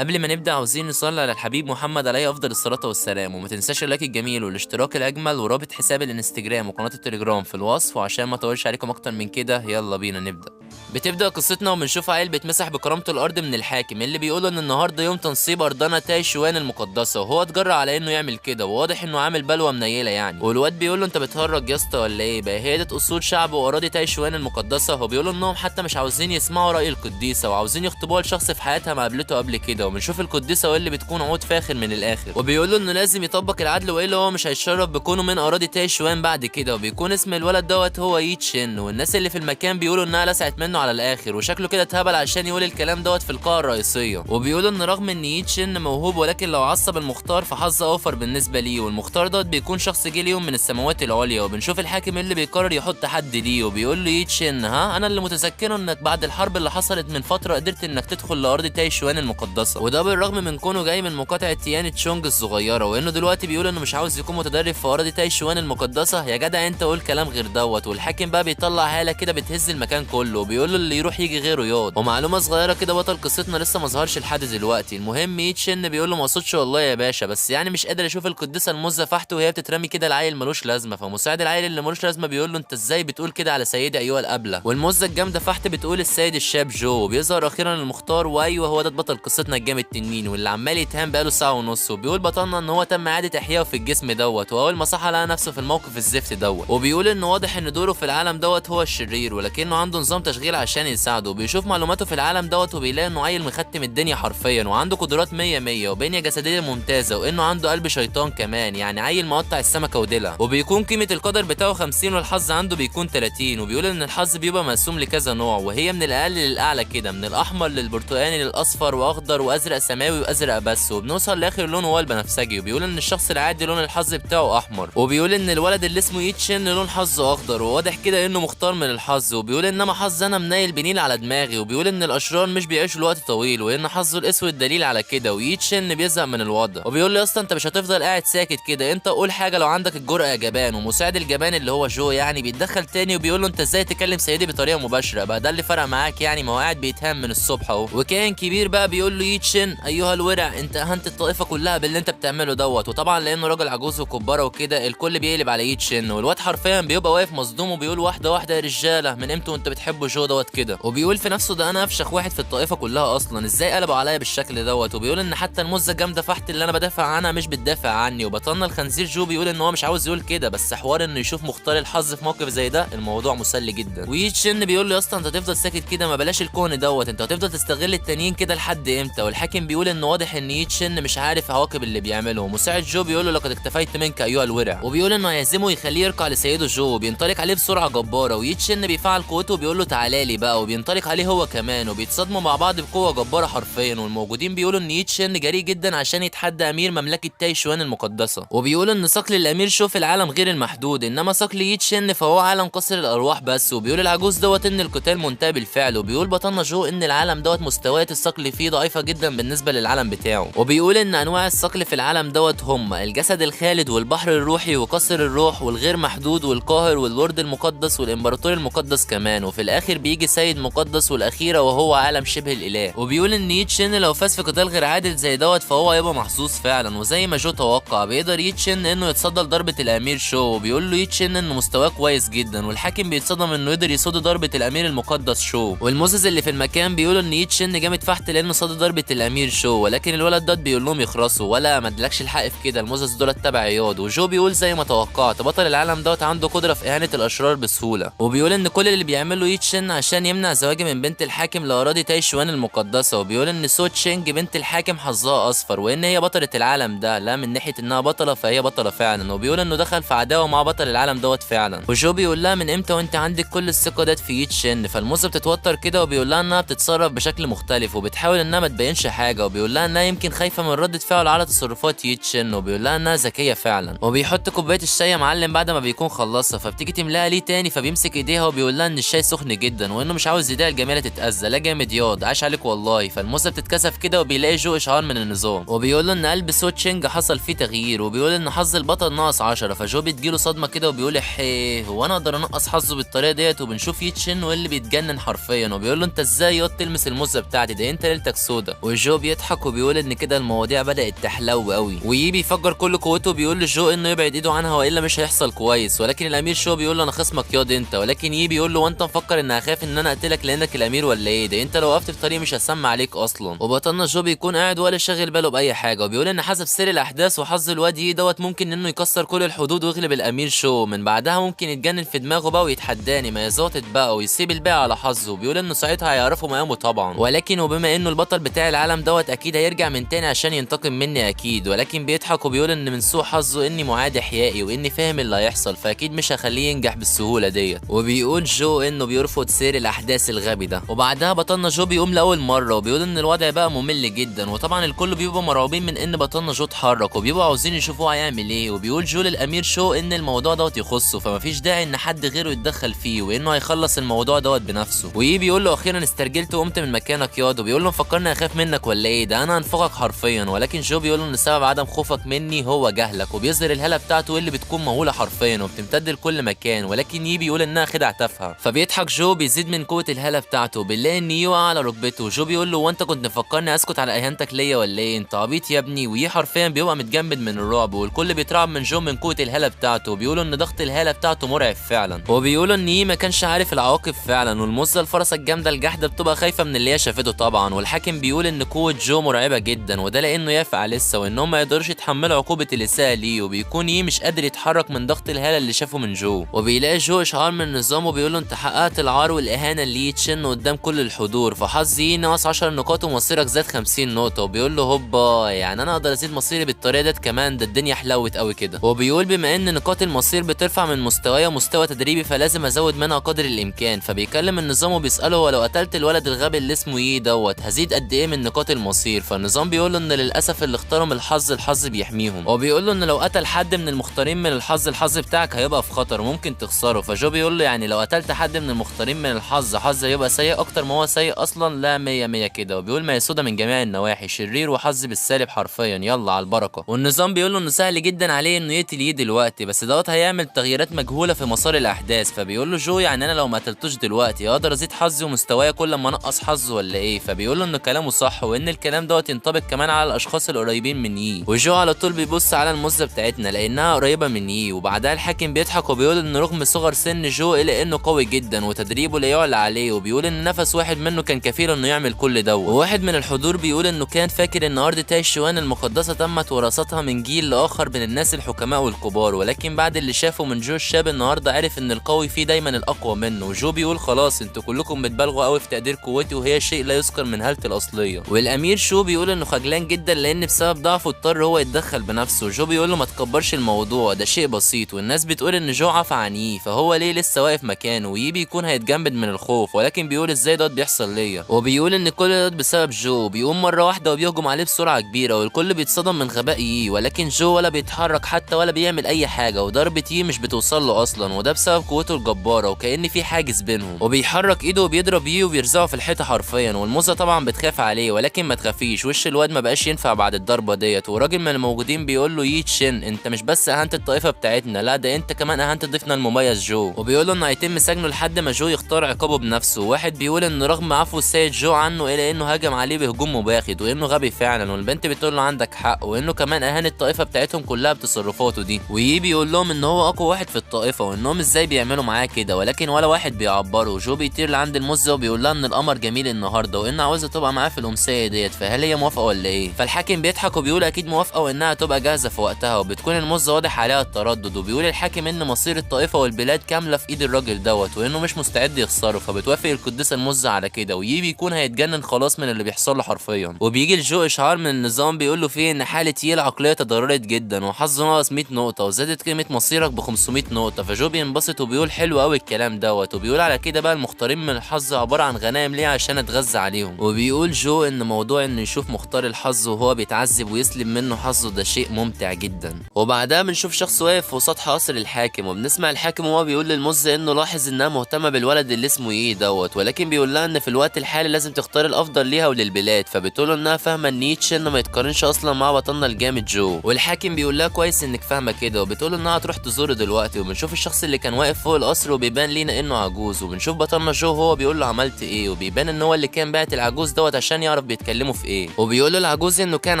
قبل ما نبدأ عاوزين نصلي على الحبيب محمد عليه أفضل الصلاة والسلام، وما تنساش اللايك الجميل والاشتراك الأجمل ورابط حساب الانستجرام وقناة التليجرام في الوصف. وعشان ما اطولش عليكم أكتر من كده يلا بينا نبدأ. بتبدأ قصتنا وبنشوف عيل بيتمسح بكرامته الأرض من الحاكم اللي بيقوله إن النهارده يوم تنصيب أرضنا تاي شوان المقدسة، وهو اتجرأ على إنه يعمل كده وواضح إنه عامل بلوة منيلة يعني. والواد بيقوله أنت بتهرج يا اسطى ولا إيه؟ بقى هي دي أصول شعب وأراضي تاي شوان المقدسة؟ هو بيقولوا إنهم حتى مش عاوزين يسمعوا رأي القديسة وعاوزين يخطبوها لشخص في حياتها ما قابلته قبل كده. وبنشوف القديسة واللي بتكون عود فاخر من الآخر، وبيقولوا إنه لازم يطبق العدل وإلا هو مش هيتشرف بكونه من أراضي تاي شوان بعد كده. وبيكون اسم الولد دوت هو ييتشن، والناس اللي في المكان بيقولوا إنها لسعت منه على الآخر وشكله كده اتهبل عشان يقول الكلام دوت في القاعة الرئيسية. وبيقولوا ان رغم ان ييتشن موهوب ولكن لو عصب المختار فحظ اوفر بالنسبة ليه، والمختار دوت بيكون شخص جه ليهم من السماوات العليا. وبنشوف الحاكم اللي بيقرر يحط حد ليه وبيقول له ييتشن ها انا اللي متذكره انك بعد الحرب اللي حصلت من فترة قدرت انك تدخل لارض تاي شوان المقدسة، وده بالرغم من كونه جاي من مقاطعة تيان تشونج الصغيرة. وانه دلوقتي بيقول انه مش عاوز يكون متدرب في اراضي تاي شوان المقدسة. يا جدع انت قول كلام غير دوت. والحاكم بقى بيطلع هالة كده بتهز المكان كله وبيقول له اللي يروح يجي غيره ياض. ومعلومه صغيره كده، بطل قصتنا لسه ما ظهرش لحد دلوقتي. المهم ييتشن بيقول له ما اقصدش والله يا باشا، بس يعني مش قادر اشوف القديسه المزه فحته وهي بتترمي كده العيل ملوش لازمه. فمساعد العيل اللي ملوش لازمه بيقول له انت ازاي بتقول كده على سيدي ايها الابله؟ والمزه الجامده فحت بتقول السيد الشاب جو. وبيظهر اخيرا المختار، وايوه هو ده بطل قصتنا الجامد تنين واللي عمال يتهان بقاله ساعه ونص. وبيقول بطلنا ان هو تم اعاده احيائه في الجسم دوت، واول ما صحى لقى نفسه في الموقف الزفت دوت. وبيقول انه واضح ان دوره في العالم دوت هو الشرير ولكنه عنده نظام تشغيل عشان يساعده. وبيشوف معلوماته في العالم دوت وبيلاقي انه عيل مختم الدنيا حرفيا وعنده قدرات 100 وبنيه جسديه ممتازه وانه عنده قلب شيطان كمان، يعني عيل مقطع السمكه وديلها. وبيكون قيمه القدر بتاعه 50 والحظ عنده بيكون 30. وبيقول ان الحظ بيبقى مقسوم لكذا نوع وهي من الاقل للاعلى كده، من الاحمر للبرتقاني للاصفر واخضر وازرق سماوي وازرق بس، وبنوصل لاخر لون هو البنفسجي. وبيقول ان الشخص العادي لون الحظ بتاعه احمر. وبيقول ان الولد اللي اسمه ييتشن لون حظه اخضر وواضح كده انه مختار من الحظ. وبيقول انما حظ انا منيل بنيل على دماغي. وبيقول ان الاشرار مش بيعيشوا الوقت طويل وان حظه الاسود دليل على كده. وييتشن بيزهق من الوضع وبيقول لي اصلا انت مش هتفضل قاعد ساكت كده، انت قول حاجه لو عندك الجرأه يا جبان. ومساعد الجبان اللي هو جو يعني بيتدخل تاني وبيقول له انت ازاي تكلم سيدي بطريقه مباشره بقى؟ ده اللي فرق معاك يعني؟ ما هو قاعد بيتهان من الصبح اهو. وكائن كبير بقى بيقول له ييتشن ايها الورع انت اهنت الطائفه كلها باللي انت بتعمله دوت. وطبعا لانه راجل عجوز وكباره وكده الكل بيقلب على ييتشن، والواد حرفيا بيبقى واقف مصدوم وبيقول واحده واحده يا رجاله من امتى وانت بتحبوا جو دوت كده؟ وبيقول في نفسه ده انا افشخ واحد في الطائفه كلها اصلا، ازاي قلبوا عليا بالشكل دوت؟ وبيقول ان حتى المزه جامده فحت اللي انا بدافع عنها مش بتدافع عني. وبطلنا الخنزير جو بيقول ان هو مش عاوز يقول كده، بس حوار انه يشوف مختار الحظ في موقف زي ده الموضوع مسلي جدا. وييتشن بيقول له يا اسطى انت هتفضل ساكت كده؟ ما بلاش الكون دوت، انت هتفضل تستغل التانيين كده لحد امتى؟ والحاكم بيقول ان واضح ان ييتشن مش عارف عواقب اللي بيعمله. مساعد جو بيقول له لقد اكتفيت منك ايها الورع، وبيقول انه هيهزمه يخليه يركع لسيده جو وبينطلق عليه بسرعه جباره. وييتشن بيفعل قوته وبيقول له تعالى لي بقى، وبينطلق عليه هو كمان وبيتصادموا مع بعض بقوه جباره حرفيا. والموجودين بيقولوا ان ييتشن جريء جدا عشان يتحدى امير مملكه تاي شوان المقدسه. وبيقولوا ان صقل الامير شو في العالم غير المحدود، انما صقل ييتشن فهو عالم قصر الارواح بس. وبيقول العجوز دوت ان القتال منتهي بالفعل. وبيقول بطلنا جو ان العالم دوت مستويات الصقل فيه ضعيفه جدا بالنسبه للعالم بتاعه. وبيقول ان انواع الصقل في العالم دوت هم الجسد الخالد والبحر الروحي وقصر الروح والغير محدود والقاهر والورد المقدس والامبراطور المقدس كمان. وفي الاخر بيجي سيد مقدس والاخيره وهو عالم شبه الاله. وبيقول ان ييتشن لو فاز في قتال غير عادل زي دوت فهو هيبقى محظوظ فعلا. وزي ما جو توقع بيقدر ييتشن انه يتصدى لضربه الامير شو. وبيقول له ييتشن انه مستواه كويس جدا، والحاكم بيتصدم انه يقدر يصد ضربه الامير المقدس شو. والموزز اللي في المكان بيقولوا ان ييتشن جامد فحت لانه صد ضربه الامير شو، ولكن الولد دوت بيقول لهم يخرسوا ولا ما ادلكش الحق في كده، الموزز دولت تبع عياض. وجو بيقول زي ما توقعت بطل العالم دوت عنده قدره في اهانه الاشرار بسهوله. وبيقول ان كل اللي بيعمله ييتشن عشان يمنع زواجه من بنت الحاكم لاراضي تاي شوان المقدسه. وبيقول ان سو تشينج بنت الحاكم حظها اصفر وان هي بطله العالم ده، لا من ناحيه انها بطله فهي بطله فعلا. وبيقول انه دخل في عداوه مع بطل العالم دوت فعلا. وجو بيقول لها من امتى وانت عندك كل الثقه ديت في ييتشن؟ فالموزه بتتوتر كده وبيقول لها انها بتتصرف بشكل مختلف وبتحاول انها ما تبينش حاجه. وبيقول لها انها يمكن خايفه من رده فعل على تصرفات ييتشن. وبيقول لها انها ذكيه فعلا. وبيحط كوبايه الشاي يا معلم بعد ما بيكون خلصها، فبتيجي تملاها ليه تاني فبيمسك ايديها وبيقول لها ان الشاي سخن جدا. جدا وانه مش عاوز يضايق الجميله تتاذى. لا جامد ياض، عاش عليك والله. فالموزه بتتكسف كده وبيلاقي جو اشعار من النظام وبيقول له ان قلب سو تشينج حصل فيه تغيير، وبيقول ان حظ البطل ناقص 10. فجو بتجيله صدمه كده وبيقول احيه، هو انا اقدر انقص حظه بالطريقه ديت؟ وبنشوف يتشن واللي بيتجنن حرفيا وبيقول له انت ازاي ياض تلمس الموزه بتاعتي؟ ده انت ليلتك سودا. وجو بيضحك وبيقول ان كده المواضيع بدات تحلو قوي. ويي بيفجر كل قوته وبيقول لجو انه يبعد ايده عنها والا مش هيحصل كويس. ولكن الامير شو بيقول له انا خصمك ياض انت. ولكن يي بيقول له وانت مفكر ان هخاف ان انا اقتلك لانك الامير ولا ايه؟ ده انت لو وقفت في طريقي مش هسمع عليك اصلا. وبطلنا جو بيكون قاعد ولا شاغل باله باي حاجه وبيقول ان حسب سير الاحداث وحظ الواد يي دوت ممكن انه يكسر كل الحدود ويغلب الامير شو. من بعدها ممكن يتجنن في دماغه بقى ويتحداني ما يزاطت بقى ويسيب الباقي على حظه. بيقول انه ساعتها هيعرفوا مقامه طبعا. ولكن وبما انه البطل بتاع العالم دوت اكيد هيرجع من تاني عشان ينتقم مني اكيد. ولكن بيضحك وبيقول ان من سوء حظه اني معاد احيائي واني فاهم اللي هيحصل، فاكيد مش هخليه ينجح بالسهوله ديت. وبيقول جو انه بيرفض سير الاحداث الغبي ده. وبعدها بطلنا جو بيقوم لاول مره وبيقول ان الوضع بقى ممل جدا، وطبعا الكل بيبقى مرعوبين من ان بطلنا جو اتحرك وبيبقوا عاوزين يشوفوه هيعمل ايه. وبيقول جو للامير شو ان الموضوع دوت يخصه فمفيش داعي ان حد غيره يتدخل فيه وانه هيخلص الموضوع دوت بنفسه. ويي بيقول له اخيرا استرجلت وقمت من مكانك ياض. وبيقول له مفكرني اخاف منك ولا ايه؟ ده انا هنفخك حرفيا. ولكن جو بيقول له ان سبب عدم خوفك مني هو جهلك، وبيظهر الهاله بتاعته اللي بتكون مهوله حرفيا وبتمتد لكل مكان. ولكن يي بيقول انها خدعه تافهه. فبيضحك جو بيزيد من قوه الهاله بتاعته. بنلاقي ان يي وقع على ركبته. جو بيقول له وانت كنت مفكرني اسكت على اهانتك ليا ولا ايه؟ انت عبيط يا ابني. ويي حرفيا بيبقى متجمد من الرعب والكل بيترعب من جو من قوه الهاله بتاعته. وبيقولوا ان ضغط الهاله بتاعته مرعب فعلا. وبيقولوا ان يي ما كانش عارف العواقب فعلا. والموزه الفرسه الجامده الجحده بتبقى خايفه من اللي هي شافته طبعا. والحاكم بيقول ان قوه جو مرعبه جدا وده لانه يافع لسه وانهم ما يقدرش يتحملوا عقوبه الاساءه ليه. وبيكون يي مش قادر يتحرك من ضغط الهاله اللي شافه من جو. وبيلاقي جو اشعار من النظام وبيقول له انت حققت العار والاهانه اللي يتشن قدام كل الحضور. فحظ يي ناقص 10 نقاط ومصيرك زاد 50 نقطه. وبيقول له هوبا، يعني انا اقدر ازيد مصيري بالطريقه ديت كمان؟ ده الدنيا حلوت قوي كده. وبيقول بما ان نقاط المصير بترفع من مستوايا مستوى تدريبي فلازم ازود منها قدر الامكان. فبيكلم النظام وبيساله هو لو قتلت الولد الغبي اللي اسمه يي دوت هزيد قد ايه من نقاط المصير؟ فالنظام بيقول له ان للاسف اللي اختاروا من الحظ بيحميهم. وبيقول له ان لو قتل حد من المختارين من الحظ بتاعك هيبقى في خطر وممكن تخسره. فجو بيقول له يعني لو قتلت حد من المختارين من الحظ هيبقى سيء اكتر ما هو سيء اصلا؟ لا 100 كده. وبيقول ما يسودا من جميع النواحي، شرير وحظ بالسالب حرفيا، يلا على البركه. والنظام بيقول له انه سهل جدا عليه انه يقتل يي دلوقتي بس دوت هيعمل تغييرات مجهوله في مسار الاحداث. فبيقول له جو يعني انا لو ما قتلتوش دلوقتي اقدر ازيد حظي ومستواي كل ما انقص حظه ولا ايه؟ فبيقول له ان كلامه صح وان الكلام دوت ينطبق كمان على الاشخاص القريبين من يي. وجو على طول بيبص على الموزه بتاعتنا لانها قريبه من يي. وبعدها الحاكم بيضحك وبيقول ان رغم صغر سن جو الا انه قوي جدا وتدريبه لا يعلى عليه. وبيقول ان نفس واحد منه كان كفيل انه يعمل كل ده. وواحد من الحضور بيقول انه كان فاكر ان ارض تاي شوان المقدسه تمت وراثتها من جيل لاخر من الناس الحكماء والكبار. ولكن بعد اللي شافه من جو الشاب النهارده عرف ان القوي فيه دايما الاقوى منه. وجو بيقول خلاص انتوا كلكم بتبالغوا قوي في تقدير قوتي وهي شيء لا يذكر من هالتي الاصليه. والامير شو بيقول انه خجلان جدا لان بسبب ضعفه اضطر هو يتدخل بنفسه. جو بيقول له ما تكبرش الموضوع، ده شيء بسيط والناس بتقول ان جو عفى عن يي فهو ليه لسه واقف مكانه؟ ويي بيكون هيتجمد من الخوف ولكن بيقول ازاي ده بيحصل ليا؟ وبيقول ان كل ده بسبب جو. بيقوم مره واحده وبيهجم عليه بسرعه كبيره والكل بيتصدم من غباء يي. ولكن جو ولا بيتحرك حتى ولا بيعمل اي حاجه وضربه يي مش بتوصل له اصلا وده بسبب قوته الجباره وكأن في حاجز بينهم. وبيحرك ايده وبيضرب يي وبيرزعه في الحيطه حرفيا. والموزه طبعا بتخاف عليه ولكن ما تخافيش وش الواد ما بقاش ينفع بعد الضربه ديت. وراجل من الموجودين بيقول له يي تشين انت مش بس اهنت الطائفه بتاعتنا، لا ده انت كمان اهنت ضيفنا المميز جو. وبيقول له انه هيتم سجنه لحد ما جو يختار عقابه بنفسه. واحد بيقول ان رغم عفو السيد جو عنه الا انه هاجم عليه بهجوم مباغت وانه غبي فعلا. والبنت بتقول له عندك حق وانه كمان اهان الطائفه بتاعتهم كلها بتصرفاته دي. ويي بيقول لهم ان هو اقوى واحد في الطائفه وانهم ازاي بيعملوا معاه كده ولكن ولا واحد بيعبره. جو بيطير لعند المزه وبيقول لها ان القمر جميل النهارده وان عاوزه تبقى معاه في الامسيه ديت فهل هي موافقه ولا ايه؟ فالحاكم بيضحك وبيقول اكيد موافقه وانها تبقى جاهزه في وقتها. وبتكون المزه واضح عليها التردد. وبيقول الحاكم ان مصير الطائفه والبلاد كامله في ايد الراجل دوت وانه مش مستعد يخسره. فبتوافق القديسه المزه على كده ويي بيكون هيتجنن خلاص من اللي بيحصل له حرفيا. وبيجي لجو اشعار من النظام بيقول له فيه ان حاله يي العقليه تضررت جدا وحظه ناقص 100 نقطه وزادت قيمه مصيرك ب 500 نقطه. فجو بينبسط وبيقول حلو قوي الكلام دوت. وبيقول على كده بقى المختارين من الحظ عباره عن غنائم ليه عشان اتغذى عليهم. وبيقول جو ان موضوع انه يشوف مختار الحظ وهو بيتعذب ويسلب منه حظه ده شيء ممتع جدا. وبعدها بنشوف شخص واقف في سطح قصر الحاكم وبنسمع الحاكم وهو بيقول للمزه انه لاحظ انها مهتمه بالولد البلد اللي اسمه ايه دوت، ولكن بيقول لها ان في الوقت الحالي لازم تختار الافضل ليها وللبلاد. فبتقول انها فاهمه ان يي انه ما يتقارنش اصلا مع بطلنا الجامد جو. والحاكم بيقول لها كويس انك فاهمه كده، وبتقول انها هتروح تزوره دلوقتي. وبنشوف الشخص اللي كان واقف فوق القصر وبيبان لينا انه عجوز، وبنشوف بطلنا جو هو بيقول له عملت ايه، وبيبان ان هو اللي كان باعت العجوز دوت عشان يعرف بيتكلموا في ايه. وبيقول له العجوز انه كان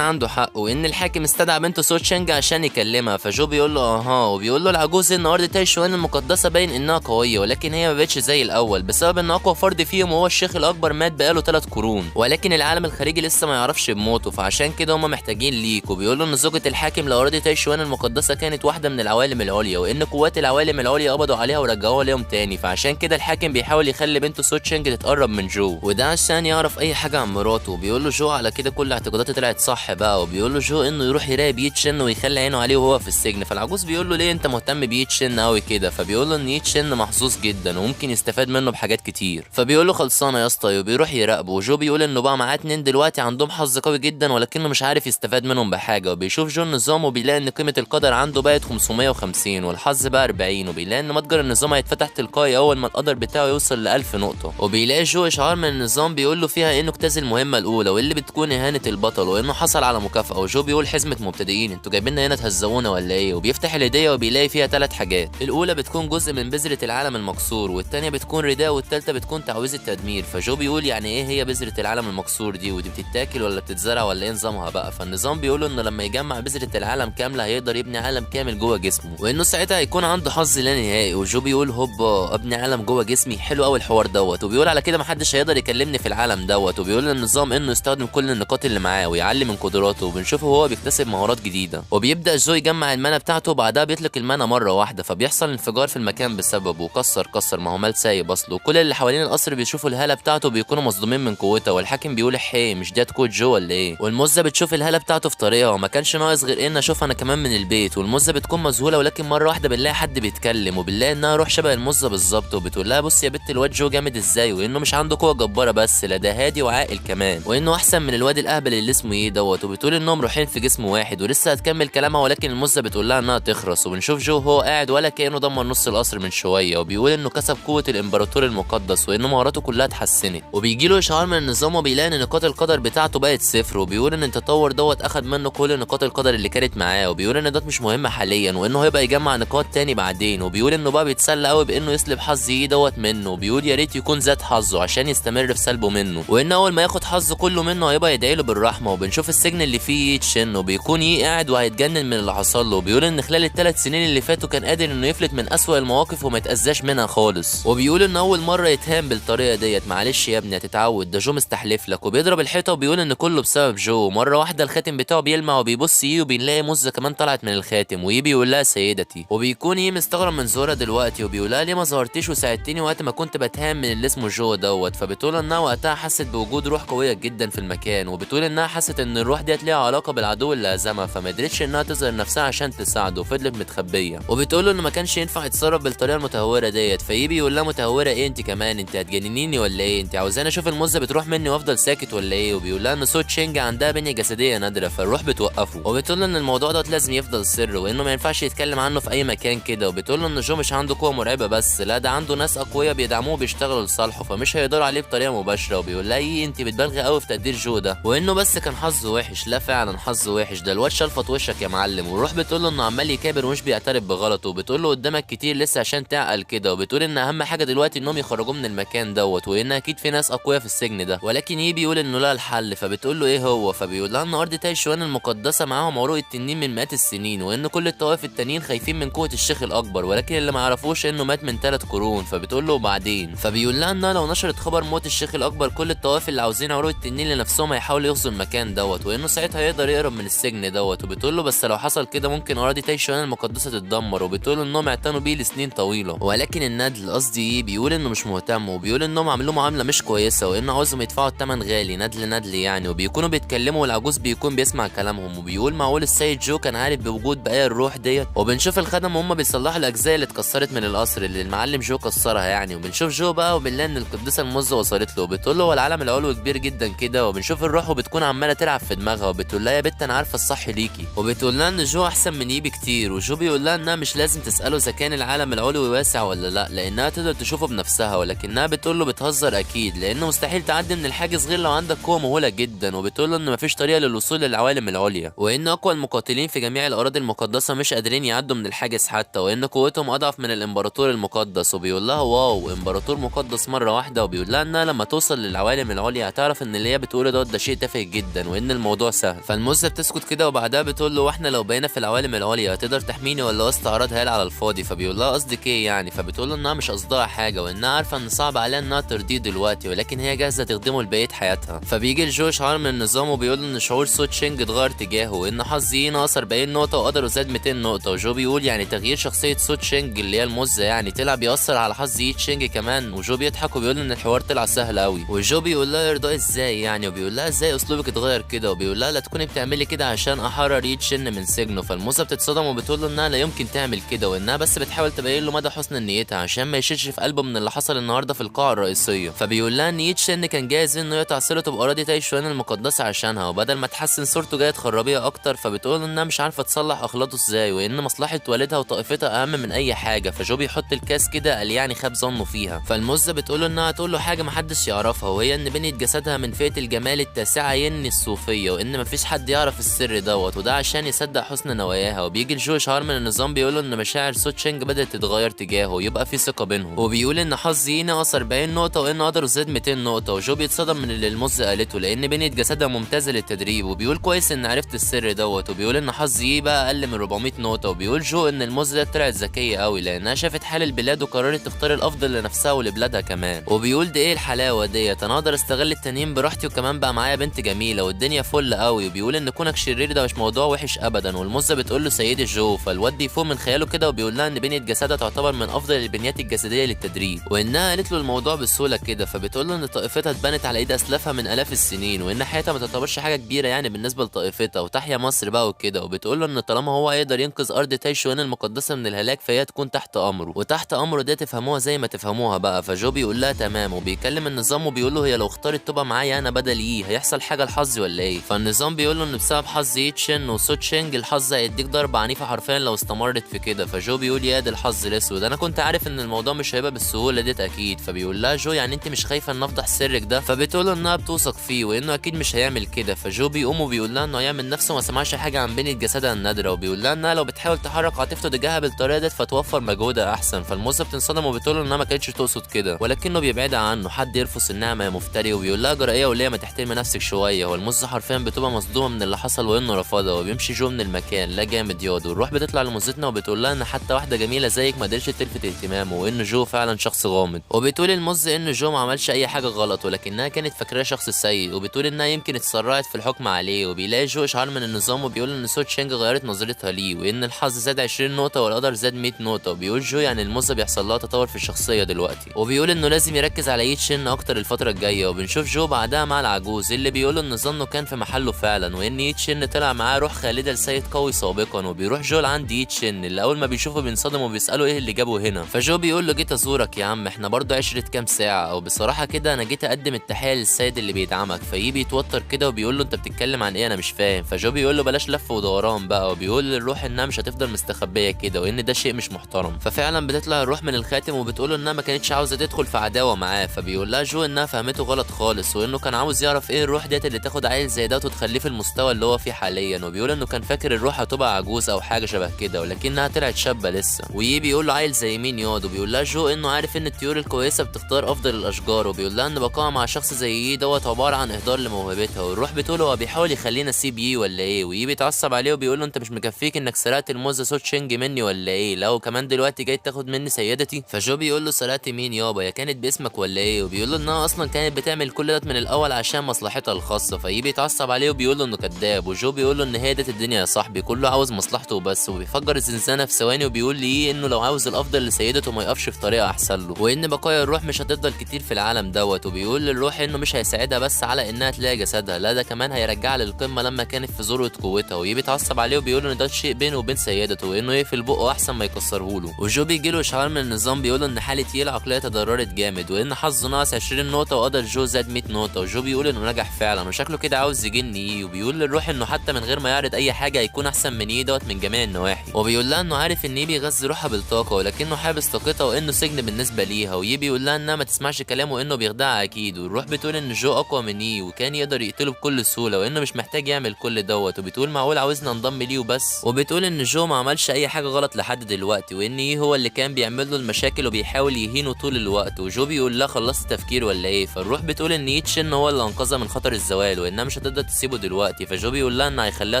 عنده حق، وان الحاكم استدعى بنته سو تشينج عشان يكلمها. فجو بيقول له اها، وبيقول له العجوز ان ارض تايشوان المقدسه باين انها قويه، ولكن هي ما بقتش زي الاول بسبب ان اقوى فرد فيهم وهو الشيخ الاكبر مات بقاله 3 قرون، ولكن العالم الخارجي لسه ما يعرفش بموته، فعشان كده هم محتاجين ليك. وبيقول له ان زوجة الحاكم لاراضي تايشوان المقدسه كانت واحده من العوالم العليا، وان قوات العوالم العليا قبضوا عليها ورجعوها ليهم تاني، فعشان كده الحاكم بيحاول يخلي بنته سو تشينج تتقرب من جو، وده عشان يعرف اي حاجه عن مراته. وبيقول له جو على كده كل اعتقاداته طلعت صح بقى، وبيقول له جو انه يروح يراقب يي ويخلي عينه عليه وهو في السجن. فالعجوز بيقول له ليه انت مهتم بيي قوي كده؟ فبيقول له ان يي محظوظ جدا وممكن يستفاد منه بحاجات كتير. فبيقول له خلصانه يا اسطى، وبيروح يراقبه. وجو بيقول انه بقى معاه 2 دلوقتي عندهم حظ قوي جدا ولكنه مش عارف يستفاد منهم بحاجه. وبيشوف جو النظام وبيلاقي ان قيمه القدر عنده بقت 550 والحظ بقى 40، وبيلاقي ان متجر النظام هيتفتح تلقائي اول ما القدر بتاعه يوصل ل 1000 نقطه. وبيلاقي جو اشعار من النظام بيقول له فيها انه اجتاز المهمه الاولى واللي بتكون اهانه البطل، وانه حصل على مكافاه. وجو بيقول حزمه مبتدئين، انتوا جايبيننا هنا تهزقونا ولا ايه؟ وبيفتح الهديه وبيلاقي فيها 3 حاجات، الاولى بتكون جزء من بذره العالم المكسور، والثانيه بتكون رداء، والثالثه بتكون تعويذه تدمير. فجو بيقول يعني ايه هي بذره العالم المكسور دي؟ ودي بتتاكل ولا بتتزرع ولا ايه نظامها بقى؟ فالنظام بيقول انه لما يجمع بذره العالم كامله هيقدر يبني عالم كامل جوه جسمه، وانه ساعتها هيكون عنده حظ لا نهائي. وجو بيقول هوبا، ابني عالم جوه جسمي، حلو قوي الحوار دوت. وبيقول على كده محدش هيقدر يكلمني في العالم دوت. وبيقول للنظام انه يستخدم كل النقاط اللي معاه ويعلي من قدراته، وبنشوفه وهو بيكتسب مهارات جديده. وبيبدا جو يجمع المانا بتاعته، وبعدها بيطلق المانا مره واحده فبيحصل انفجار في المكان بسببه، وكسر ما هو مال سايب اصله. وكل اللي حوالين القصر بيشوفوا الهاله بتاعته بيكونوا مصدومين من قوتها. والحاكم بيقول حي مش دي كود جو ولا ايه؟ والمزه بتشوف الهاله بتاعته في طريقها، وما كانش ناقص غير ان اشوفها انا كمان من البيت. والمزه بتكون مذهوله، ولكن مره واحده بنلاقي حد بيتكلم، وبنلاقي انها روح شبه المزه بالظبط. وبتقول لها بص يا بنت الواد جو جامد ازاي، وانه مش عنده قوه جباره بس، لا ده هادي وعاقل كمان، وانه احسن من الواد الاهبل اللي اسمه ايه دوت. وبتقول انهم روحين في جسم واحد، ولسه هتكمل كلامها ولكن المزه بتقول لها انها تخرس. وبنشوف جو هو قاعد ولا كانه دمر نص القصر من شويه، وبيقول انه كسب قوه الامبراطور المقدس وانه مهاراته كلها اتحسنت. وبيجي له اشعار من النظام وبيلاقي ان نقاط القدر بتاعته بقت 0، وبيقول ان التطور دوت اخد منه كل نقاط القدر اللي كانت معاه، وبيقول ان دوت مش مهم حاليا وانه هيبقى يجمع نقاط تاني بعدين. وبيقول انه بقى بيتسلى قوي بانه يسلب حظ ايه دوت منه، وبيقول يا ريت يكون زاد حظه عشان يستمر في سلبه منه، وان اول ما ياخد حظه كله منه هيبقى يدعي له بالرحمه. وبنشوف السجن اللي فيه تشين، وبيكون قاعد وهيتجنن من اللي حصل له. وبيقول ان خلال ال3 سنين اللي فاتوا كان قادر انه يفلت من اسوأ المواقف وما يتأذاش منها خالص. وبيقول ان اول مره يتهان بالطريقه ديت، معلش يا ابني هتتعود، ده جو مستحلف لك. وبيضرب الحيطه وبيقول ان كله بسبب جو. مره واحده الخاتم بتاعه بيلمع وبيبص وبنلاقي مزه كمان طلعت من الخاتم، بيقول لها سيدتي. وبيكون مستغرب من زورا دلوقتي، وبيقول لها ليه ما ظهرتيش وساعدتني وقت ما كنت بتهان من اللي اسمه جو دوت. فبتقول انها وقتها حست بوجود روح قويه جدا في المكان، وبتقول انها حست ان الروح ديت ليها علاقه بالعدو اللي هزمها، فما قدرتش انها تظهر نفسها عشان تساعده وفضلت متخبيه. وبتقول له انه ما كانش ينفع يتصرف بالطريقه المتهوره ديت. بيقول لها متهوره ايه انت كمان؟ انت هتجننيني ولا ايه؟ انت عاوزاني اشوف المزه بتروح مني وافضل ساكت ولا ايه؟ وبيقول لها ان سو تشينج عندها بنيه جسديه نادره فالروح بتوقفه. وبتقول له ان الموضوع دوت لازم يفضل سر وانه ما ينفعش يتكلم عنه في اي مكان كده. وبتقول له ان جو مش عنده قوه مرعبه بس، لا ده عنده ناس اقوياء بيدعموه وبيشتغلوا لصالحه فمش هيقدروا عليه بطريقه مباشره. وبيقول لها ايه انت بتبالغي قوي في تقدير جو ده، وانه بس كان حظه وحش. لا فعلا حظه وحش، ده الواد شلفط وشك يا معلم. والروح بتقول له انه عمال يكابر ومش بيعترف بغلطه، وبتقول له قدامك كتير لسه عشان تعقل كده. وبتقول ان اهم حاجه دلوقتي انهم يخرجوه من المكان دوت، وان اكيد في ناس اقوياء في السجن ده، ولكن بيقول انه لا الحل. فبتقول له ايه هو؟ فبيقول لها ان ارض تايشوان المقدسه معاهم عروق التنين من مئات السنين، وان كل الطوائف التانيين خايفين من قوه الشيخ الاكبر، ولكن اللي ما يعرفوش انه مات من 3 قرون. فبتقول له وبعدين؟ فبيقول لها انها لو نشرت خبر موت الشيخ الاكبر كل الطوائف اللي عاوزين عروق التنين لنفسهم هيحاولوا يغزوا المكان دوت، وانه ساعتها يقدر يهرب من السجن دوت. وبتقول له بس لو حصل كده ممكن اراضي تايشوان المقدسه تتدمر. وبتقول له انهم اعتنوا بيه لسنين طويله، ولكن الندل قصدي بيقول انه مش مهتم، وبيقول انهم عملوا معامله مش كويسه وانه عاوزهم يدفعوا الثمن غالي. ندل يعني. وبيكونوا بيتكلموا والعجوز بيكون بيسمع كلامهم، وبيقول معقول السيد جو كان عارف بوجود بقايا الروح ديت. وبنشوف الخدم وهم بيصلحوا الاجزاء اللي اتكسرت من القصر اللي المعلم جو كسرها يعني. وبنشوف جو بقى وبنلاقي ان القديسه المزه وصلت له، وبتقول له هو العالم العلوي كبير جدا كده. وبنشوف الروح وبتكون عماله تلعب في دماغها، وبتقول لها يا بت انا عارفه الصح ليكي. وبتقول لها ان جو احسن من بكتير. وجو بيقول لها انها مش لازم تساله اذا كان العالم العلوي واسع ولا لا، لانها تقدر تشوفه بنفسها، ولكنها بتقول له بتهزر اكيد، لان مستحيل تعدي من الحاجز غير لو عندك قوه مهوله جدا، وبتقول له ان مفيش طريقه للوصول للعوالم العليا، وان اقوى المقاتلين في جميع الاراضي المقدسه مش قادرين يعدوا من الحاجز حتى، وان قوتهم اضعف من الامبراطور المقدس. وبيقول لها واو، امبراطور مقدس مره واحده، وبيقول لها انها لما توصل للعوالم العليا هتعرف ان اللي هي بتقوله ده شيء تافه جدا، وان الموضوع سهل. فالمزه بتسكت كده، وبعدها بتقول له واحنا لو بقينا في العوالم العليا هتقدر تحميني ولا وسط اعراض هال على الفاضي؟ فبيقول لها قصدك ايه يعني؟ فبتقول له انها مش قصدها حاجه، وانها عارفه ان صعب عليها انها ترضيه دلوقتي، ولكن هي جاهزه تخدمه لبقيه حياتها. فبيجي لجو شعار من النظام وبيقول ان شعور سو تشينج اتغير تجاهه، وان حظه ناقص 40 نقطه وقدره زاد 200 نقطه. وجو بيقول يعني تغيير شخصيه سو تشينج اللي هي المزه يعني طلع بيأثر على حظ يي تشينج كمان. وجو بيضحك وبيقول ان الحوار طلع سهل قوي. وجو بيقول لها ارضاء ازاي يعني؟ وبيقول لها ازاي اسلوبك اتغير كده؟ وبيقول لها لا تكوني بتعملي كده عشان احرر يي تشين من سجنه. فالموزه بتتصدم وبتقول له انها لا يمكن تعمل كده، وانها بس بتحاول تبين له مدى حسن نيتها عشان ما يشيلش في قلبه من اللي حصل النهارده في القاعه الرئيسيه. فبيقول لها ان يي تشين كان جاهز انه يقطع صلته باراضي تايشوان المقدسه عشانها، وبدل ما تحسن صورته جايه تخربيها اكتر. فبتقول انها مش عارفه تصلح اخلاقه ازاي، وان مصلحه والدها وطائفتها اهم من اي حاجه. فجو بيحط الكاس كده قال يعني خاب ظنه فيها. فالمزه بتقول انها تقول له حاجه محدش يعرفها، وهي ان بنية جسدها من فئه الجمال التاسعه ين الصوفيه، وان مفيش حد يعرف السر دوت، وده عشان يصدق حسن نواياها. وبيجي لجو شعار من النظام بيقول ان مشاعر سو تشينج بدات تتغير تجاهه، ويبقى في ثقه بينهم. وبيقول ان حظي ناقص 40 نقطه وان قدره زاد 200 نقطه. وجو بيتصدم من اللي المزه قالته، لان بنية جسدها ممتازه للتدريب، وبيقول كويس ان عرفت السر دوت. وبيقول ان حظي بقى اقل من 400 نقطه. وبيقول جو ان المزه طلعت ذكيه قوي، لانها شافت حال البلاد وقررت تختار الافضل لنفسها ولبلادها كمان. وبيقول دي ايه الحلاوه ديت، انا اقدر استغل التانيين براحتي، وكمان بقى معايا بنت جميله والدنيا فل قوي. وبيقول ان كونك شرير ده مش موضوع وحش ابدا. والمزه بتقول له سيدي جو. فالواد بيفوق من خياله كده وبيقول لها ان بنية جسدها تعتبر من افضل البنيات الجسديه للتدريب، وانها قالت له الموضوع بسهوله كده. فبتقول له ان طائفتها اتبنت على ايد اسلافها من الاف السنين، وان حياتها ما تعتبرش حاجه كبيره يعني بالنسبه لطائفتها، وتحيا مصر بقى وكده. وبتقول له ان طالما هو يقدر ينقذ ارض تايشوان المقدسه من الهلاك فهي تكون تحت امره، وتحت امره دي تفهموها زي ما تفهموها بقى. فجو بيقول لها تمام، وبيكلم النظام وبيقول له هي لو اختارت تبقى معايا انا بدل يي هيحصل حاجه لحظي ولا ايه؟ فالنظام بيقول له ان بسبب حظ يي تشين وسو تشينج الحظ هيديك ضربه عنيفه حرفيا لو استمرت في كده. فجو بيقول يا دي الحظ الاسود، انا كنت عارف ان الموضوع مش هيبقى بالسهوله ديت اكيد. فبيقول لها جو يعني انت مش خايفه ان افضح سرك ده؟ فبتقول له انها بتوثق فيه وانه اكيد مش هيعمل كده. فجو بيقوم وبيقول لها انه هيعمل نفسه ما سمعش حاجه عن بنية جسدها النادره، وبيقول لها انها لو بتحاول تحرك عاطفته تجاهها بالطريقه ديت فتوفر مجهودها احسن. فالموزه بتنصدم وبتقول له انها ما كانتش تقصد كده، ولكنه بيبعدها عنه حد يرفض النعمه يا مفتري. وبيقول لها جرأيه وليه ما تحترمي نفسك شويه. والموزه حرفيا بتبقى مصدومه من اللي حصل وانه رفضها، وبيمشي جو من المكان. لا جامد ياض. والروح بتطلع لموزتنا وبتقول لها ان حتى واحده جميله زيك ما قدرتش تلفت اهتمامه، وان جو فعلا شخص غامض. وبتقول الموزه ان جو ما عملش اي حاجه غلط، ولكنها كانت فاكراه شخص سيء، وبتقول انها يمكن اتسرعت في الحكم عليه. وبيلاقي جو اشعار من النظام وبيقول ان سو تشينج غيرت نظرتها ليه، وان الحظ زاد 20 نقطه والقدر زاد 100 نقطه. وبيقول جو يعني الموزه بيحصل لها تطور في الشخصيه دلوقتي، وبيقول انه لازم يركز على يي تشين اكتر الفتره الجايه. وبنشوف جو بعدها مع العجوز اللي بيقول ان ظنه كان في محله فعلا، وان يي تشين طلع معاه روح خالده لسيد قوي سابقا. وبيروح جو لعند يي تشين اللي اول ما بيشوفه بينصدم وبيساله ايه اللي جابه هنا. فجو بيقول له جيت ازورك يا عم، احنا برضه عشرة كام ساعه، او بصراحه كده انا جيت اقدم التحيه للسيد اللي بيدعمك. فيي بيتوتر كده وبيقول له انت بتتكلم عن ايه؟ انا مش فاهم. فجو بيقول له بلاش لف ودوران بقى، وبيقول للروح انها مش هتفضل مستخبيه كده، وان ده شيء مش محترم. ففعلا بتطلع الروح من الخاتم وبتقول له انها ما كانتش عاوزه تدخل في عداوه معاه. فبيقول لها جو انها فهمته غلط خالص، وانه كان عاوز يعرف ايه الروح ديت اللي تاخد عيل زي ده وتخليه في المستوى اللي هو فيه حاليا. وبيقول انه كان فاكر الروح هتبقى عجوز او حاجه شبه كده، ولكنها طلعت شابه لسه. ويي بيقول له عيل زي مين ياض؟ وبيقول لها جو انه عارف ان الطيور الكويسه بتختار افضل الاشجار، وبيقول لها ان بقائها مع شخص زي يي دوت عباره عن اهدار لموهبتها. والروح بتقول هو بيحاول يخلينا اسيب يي ولا ايه؟ ويي بيتعصب عليه وبيقول له انت مش مكفيك انك سرقت الموزه سو تشينج مني ولا ايه؟ لا وكمان دلوقتي جاي تاخد مني سيدتي؟ فجو بيقول له سرقت مين يابا؟ هي كانت باسمك ولا ايه؟ وبيقول له انها اصلا كانت بتعمل كل ده من الاول عشان مصلحتها الخاصه. فيي بيتعصب عليه وبيقول له انه كذاب. وجو بيقول له ان هي ديت الدنيا يا صاحبي، كله عاوز مصلحته وبس. وبيفجر الزنزانه في ثواني وبيقول لي انه لو عاوز الافضل لسيدته ما يقفش في طريقه احسن له، وان بقايا الروح مش هتفضل كتير في العالم دوت. وبيقول للروح انه مش هيساعدها بس على انها تلاقي جسدها، لا ده كمان هيرجعها للقمه لما كانت في ذروه قوتها. ويي بيتعصب عليه وبيقول ان ده شيء بينه وبين سيدته، وانه يقفل بقه احسن ما يكسرهوله. وجو بيجيله اشعار من النظام بيقول ان حاله يي العقليه تضررت جامد، وان حظه ناقص 20 نقطه وقدر جو زاد 100 نقطه. وجو بيقول انه نجح فعلا وشكله كده عاوز يجن يي. وبيقول للروح انه حتى من غير ما يعرض اي حاجه هيكون احسن من يي دوت من جميع النواحي. وبيقول لها انه عارف ان يي بيغذي روحها بالطاقه، ولكنه حابس طاقتها وانه سجن حزن بالنسبه ليها، ويي بيقول لها انها ما تسمعش كلامه وانه بيخدعها اكيد، والروح بتقول ان جو اقوى من يي وكان يقدر يقتله بكل سهوله وانه مش محتاج يعمل كل دوت، وبتقول معقول عاوزنا انضم ليه وبس، وبتقول ان جو ما عملش اي حاجه غلط لحد دلوقتي، وان يي هو اللي كان بيعمل له المشاكل وبيحاول يهينه طول الوقت، وجو بيقول لها خلصت تفكير ولا ايه؟ فالروح بتقول ان يي تشين هو اللي انقذها من خطر الزوال وانها مش هتقدر تسيبه دلوقتي، فجو بيقول لها ان هيخليها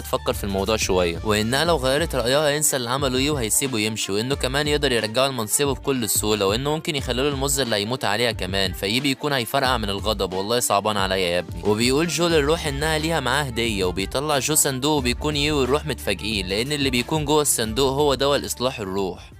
تفكر في الموضوع شويه، وانها لو غيرت رايها هينسى اللي عمله يي وهيسيبه يمشي، وانه كمان يقدر يرجعه لمنصبه بكل سهوله، وانه ممكن يخلي له المزه اللي هيموت عليها كمان، فيي بيكون هيفرقع من الغضب والله صعبان عليا يا ابني. وبيقول جو للروح انها ليها معاه هديه، وبيطلع جو صندوق وبيكون يي والروح متفاجئين لان اللي بيكون جوه الصندوق هو دواء لاصلاح الروح.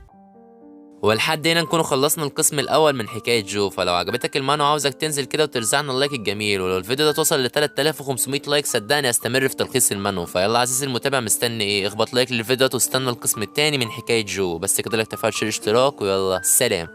ولحد هنا نكون خلصنا القسم الاول من حكايه جو، فلو عجبتك المانو عاوزك تنزل كده وترزعنا اللايك الجميل، ولو الفيديو ده توصل ل 3500 لايك صدقني استمر في تلخيص المانو، فيلا عزيزي المتابع مستني ايه؟ اخبط لايك للفيديو ده واستنى القسم الثاني من حكايه جو. بس كده، لا تنسى اشتراك ويلا سلام.